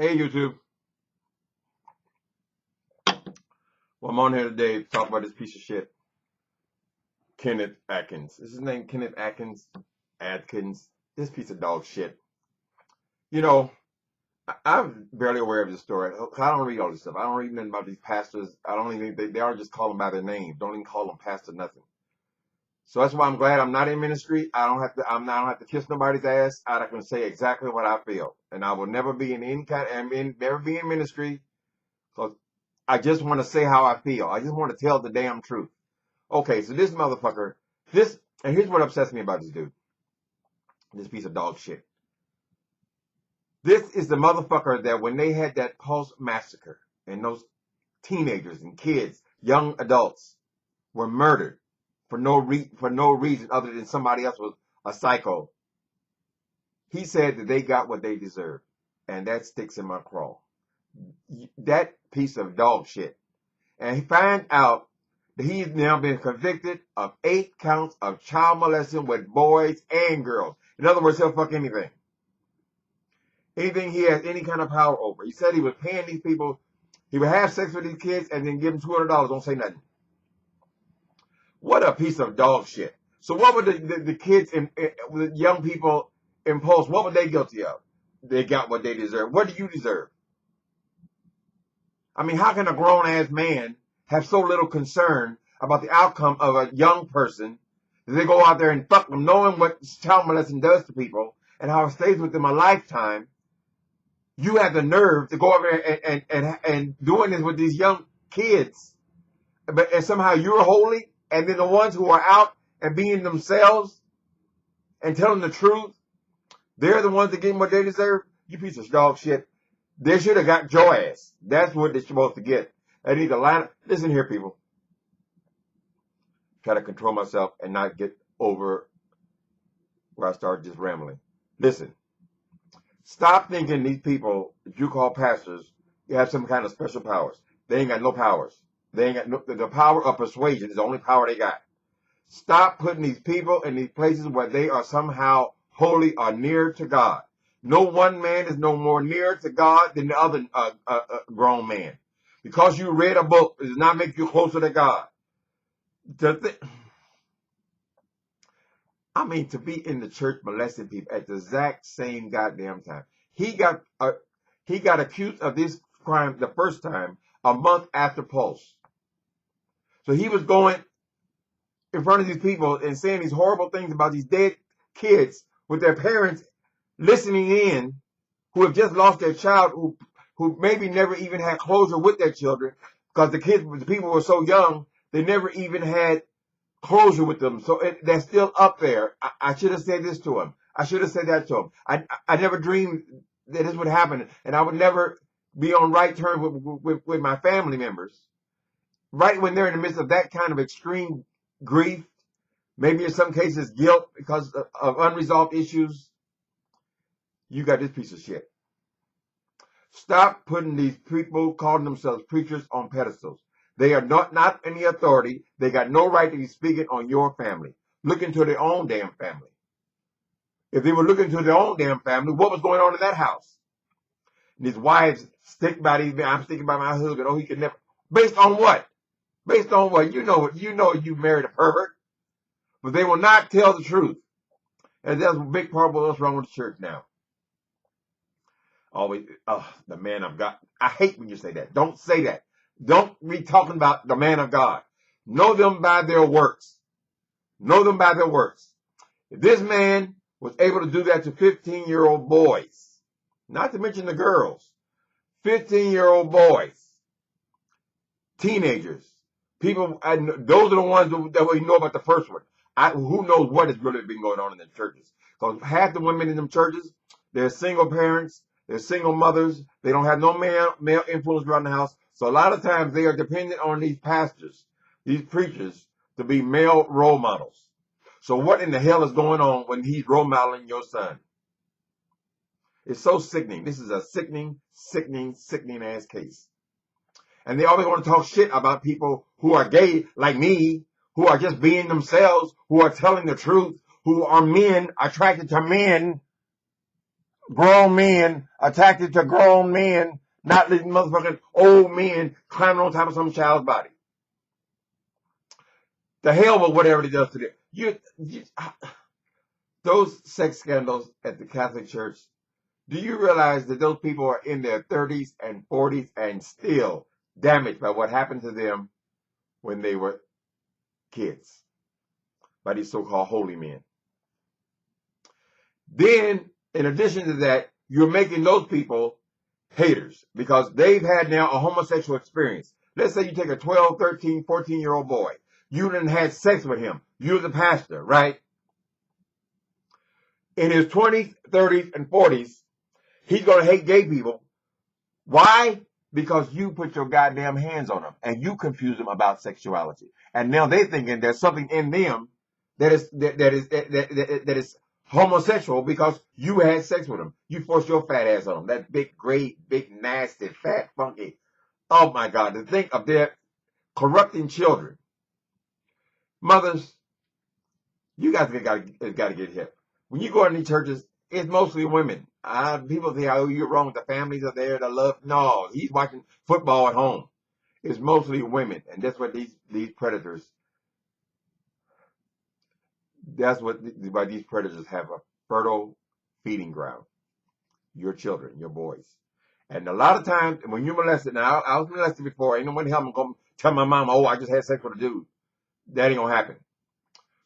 Hey, YouTube. Well, I'm on here today to talk about this piece of shit, Kenneth Adkins. Is his name Kenneth Adkins? Adkins. This piece of dog shit. You know, I'm barely aware of this story. I don't read all this stuff. I don't read nothing about these pastors. I don't even, they are just call them by their name. Don't even call them pastor nothing. So that's why I'm glad I'm not in ministry. I don't have to kiss nobody's ass. I can say exactly what I feel. And I will never be in any kind, never be in ministry. Because I just want to say how I feel. I just want to tell the damn truth. Okay, so this motherfucker, and here's what upsets me about this dude. This piece of dog shit. This is the motherfucker that when they had that Pulse massacre and those teenagers and kids, young adults were murdered for no reason other than somebody else was a psycho. He said that they got what they deserved, and that sticks in my craw. That piece of dog shit. And he found out that he's now been convicted of 8 counts of child molesting with boys and girls. In other words, he'll fuck anything. Anything he has any kind of power over. He said he was paying these people, he would have sex with these kids and then give them $200. Don't say nothing. What a piece of dog shit. So what would the kids and the young people impose? What were they guilty of? They got what they deserve. What do you deserve? I mean, how can a grown-ass man have so little concern about the outcome of a young person that they go out there and fuck them, knowing what child molesting does to people and how it stays with them a lifetime? You have the nerve to go over there and doing this with these young kids. And somehow you're holy, and then the ones who are out and being themselves and telling the truth, they're the ones that get what they deserve? You piece of dog shit. They should have got your ass. That's what they're supposed to get. They need to line up. Listen here, people. Try to control myself and not get over where I start just rambling. Listen. Stop thinking these people that you call pastors, you have some kind of special powers. They ain't got no powers. They ain't got the power of persuasion is the only power they got. Stop putting these people in these places where they are somehow holy or near to God. No one man is no more near to God than the other grown man. Because you read a book, it does not make you closer to God. I mean, to be in the church molesting people at the exact same goddamn time. He got accused of this crime the first time a month after Pulse. So he was going in front of these people and saying these horrible things about these dead kids with their parents listening in, who have just lost their child, who maybe never even had closure with their children because the people were so young, they never even had closure with them. So they're still up there. I should have said this to him. I should have said that to him. I never dreamed that this would happen, and I would never be on right terms with my family members. Right when they're in the midst of that kind of extreme grief, maybe in some cases guilt because of unresolved issues, you got this piece of shit. Stop putting these people calling themselves preachers on pedestals. They are not any authority. They got no right to be speaking on your family. Look into their own damn family. If they were looking into their own damn family, what was going on in that house? And his wives stick by these men. I'm sticking by my husband. Oh, he can never. Based on what? Based on what? You know you married a pervert. But they will not tell the truth. And that's a big part of what's wrong with the church now. Always, the man of God. I hate when you say that. Don't say that. Don't be talking about the man of God. Know them by their works. Know them by their works. If this man was able to do that to 15-year-old boys, not to mention the girls, 15-year-old boys, teenagers, people, those are the ones that we know about the first one. Who knows what has really been going on in the churches? Because half the women in them churches, they're single parents, they're single mothers, they don't have no male influence around the house. So a lot of times they are dependent on these pastors, these preachers, to be male role models. So what in the hell is going on when he's role modeling your son? It's so sickening. This is a sickening ass case. And they always want to talk shit about people who are gay like me, who are just being themselves, who are telling the truth, who are men, attracted to men. grown men attracted to grown men, not these motherfucking old men climbing on top of some child's body. The hell with whatever it does to them. Those sex scandals at the Catholic Church, do you realize that those people are in their 30s and 40s and still damaged by what happened to them when they were kids, by these so-called holy men? Then, in addition to that, you're making those people haters because they've had now a homosexual experience. Let's say you take a 12, 13, 14-year-old boy. You done had sex with him. You're the pastor, right? In his 20s, 30s, and 40s, he's going to hate gay people. Why? Because you put your goddamn hands on them and you confuse them about sexuality. And now they're thinking there's something in them that is homosexual because you had sex with them. You forced your fat ass on them. That big, great, big, nasty, fat, funky. Oh my God, to think of their corrupting children. Mothers, you guys got to get hip. When you go in these churches, it's mostly women. People think, oh, you're wrong. The families are there to love. No, he's watching football at home. It's mostly women, and that's what these predators. That's why these predators have a fertile feeding ground. Your children, your boys, and a lot of times when you're molested. Now, I was molested before. Ain't nobody help me go tell my mom, oh, I just had sex with a dude. That ain't gonna happen.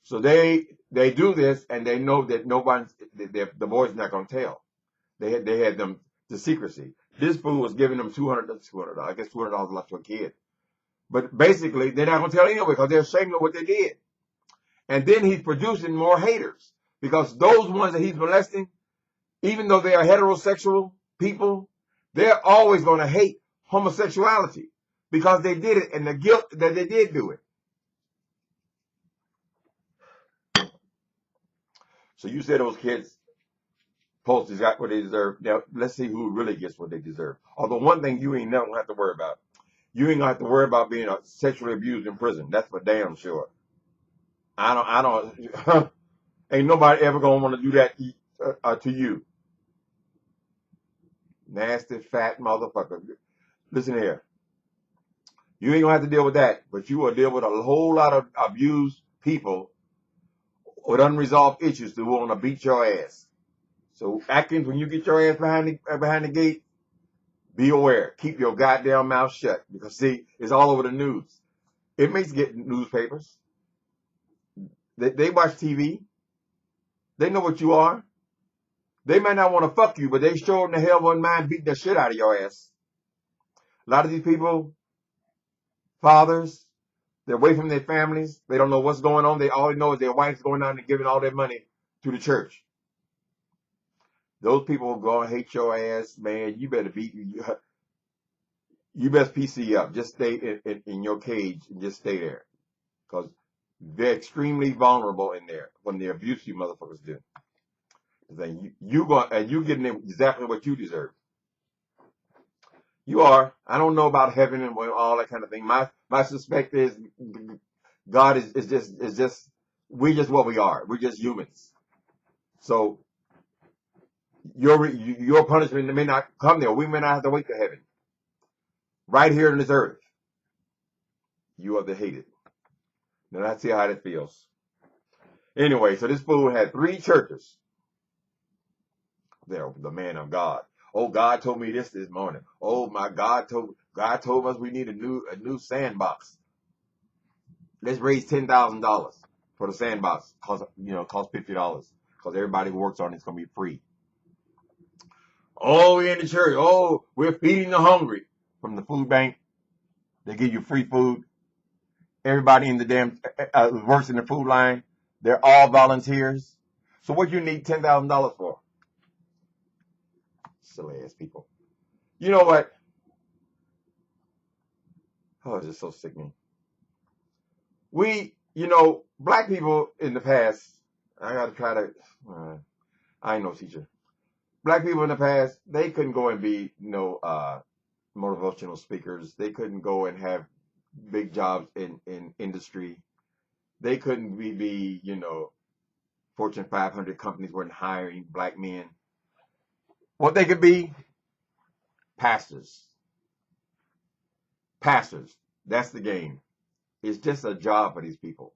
So they do this, and they know that the boy's not gonna tell. They had them the secrecy. This fool was giving them $200. I guess $200 left to a kid. But basically, they're not gonna tell anyway because they're ashamed of what they did. And then he's producing more haters because those ones that he's molesting, even though they are heterosexual people, they're always going to hate homosexuality because they did it and the guilt that they did do it. So you said those kids posters got what they deserve. Now, let's see who really gets what they deserve. Although one thing you ain't never gonna have to worry about. You ain't gonna have to worry about being sexually abused in prison. That's for damn sure. I don't, ain't nobody ever gonna want to do that to you. Nasty, fat motherfucker. Listen here. You ain't gonna have to deal with that, but you will deal with a whole lot of abused people with unresolved issues who want to beat your ass. So Atkins, when you get your ass behind the gate, be aware. Keep your goddamn mouth shut because see, it's all over the news. Inmates get newspapers. They watch TV. They know what you are. They might not want to fuck you, but they sure in the hell wouldn't mind beating the shit out of your ass. A lot of these people, fathers, they're away from their families. They don't know what's going on. They all know is their wife's going out and giving all their money to the church. Those people will go and hate your ass, man. You better you best PC up. Just stay in your cage and just stay there. Because they're extremely vulnerable in there from the abuse you motherfuckers do. You getting exactly what you deserve. You are. I don't know about heaven and all that kind of thing. My suspect is God is just we're just what we are. We're just humans. So your punishment may not come there. We may not have to wait to heaven. Right here on this earth, you are the hated. Now let's see how that feels. Anyway, so this fool had 3 churches. There, the man of God. Oh, God told me this morning. Oh my God told us we need a new sandbox. Let's raise $10,000 for the sandbox. Cost $50 because everybody who works on it's gonna be free. Oh, we're in the church. Oh, we're feeding the hungry from the food bank. They give you free food. Everybody in the damn works in the food line. They're all volunteers. So what do you need $10,000 for? Silly ass people. You know what? Oh, it's just so sickening. Black people in the past, I got to try to, I ain't no teacher. Black people in the past, they couldn't go and be, motivational speakers. They couldn't go and have big jobs in industry. They couldn't be Fortune 500 companies weren't hiring black men. What they could be? Pastors. Pastors. That's the game. It's just a job for these people.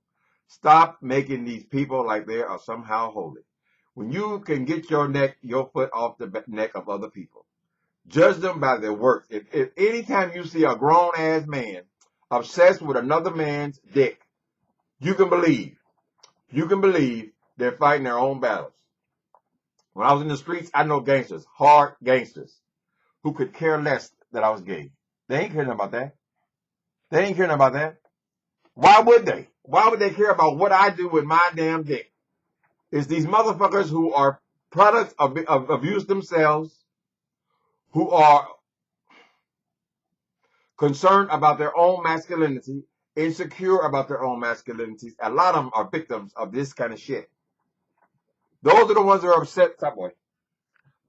Stop making these people like they are somehow holy. When you can get your foot off the neck of other people, judge them by their works. If anytime you see a grown ass man obsessed with another man's dick, you can believe they're fighting their own battles. When I was in the streets, I know gangsters, hard gangsters, who could care less that I was gay. They ain't caring about that. They ain't caring about that. Why would they? Why would they care about what I do with my damn dick? It's these motherfuckers who are products of abuse themselves, who are concerned about their own masculinity, insecure about their own masculinities. A lot of them are victims of this kind of shit. Those are the ones who are upset. Subway.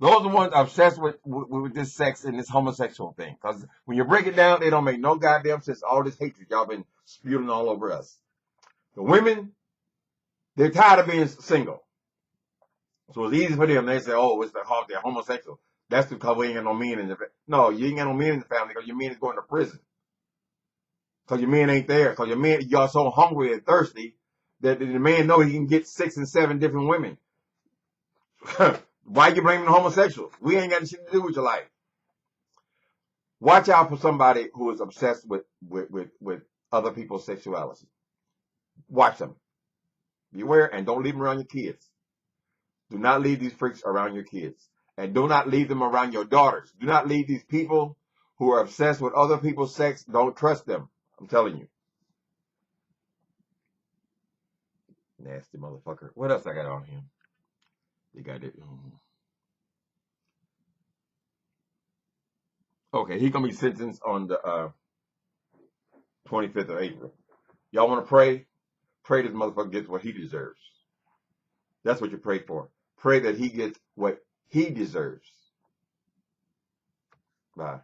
Those are the ones obsessed with this sex and this homosexual thing. Because when you break it down, they don't make no goddamn sense. All this hatred y'all been spewing all over us. The women, they're tired of being single. So it's easy for them. They say, oh, they're homosexual. That's because we ain't got no men in the family. No, you ain't got no men in the family because your men is going to prison. Because your men ain't there. Because your men, y'all so hungry and thirsty that the man know he can get 6 and 7 different women. Why you blaming the homosexuals? We ain't got shit to do with your life. Watch out for somebody who is obsessed with other people's sexuality. Watch them. Beware and don't leave them around your kids. Do not leave these freaks around your kids. And do not leave them around your daughters. Do not leave these people who are obsessed with other people's sex. Don't trust them. I'm telling you. Nasty motherfucker. What else I got on him? They got it. Okay, he's going to be sentenced on the 25th of April. Y'all want to pray? Pray this motherfucker gets what he deserves. That's what you pray for. Pray that he gets what he deserves. Bye.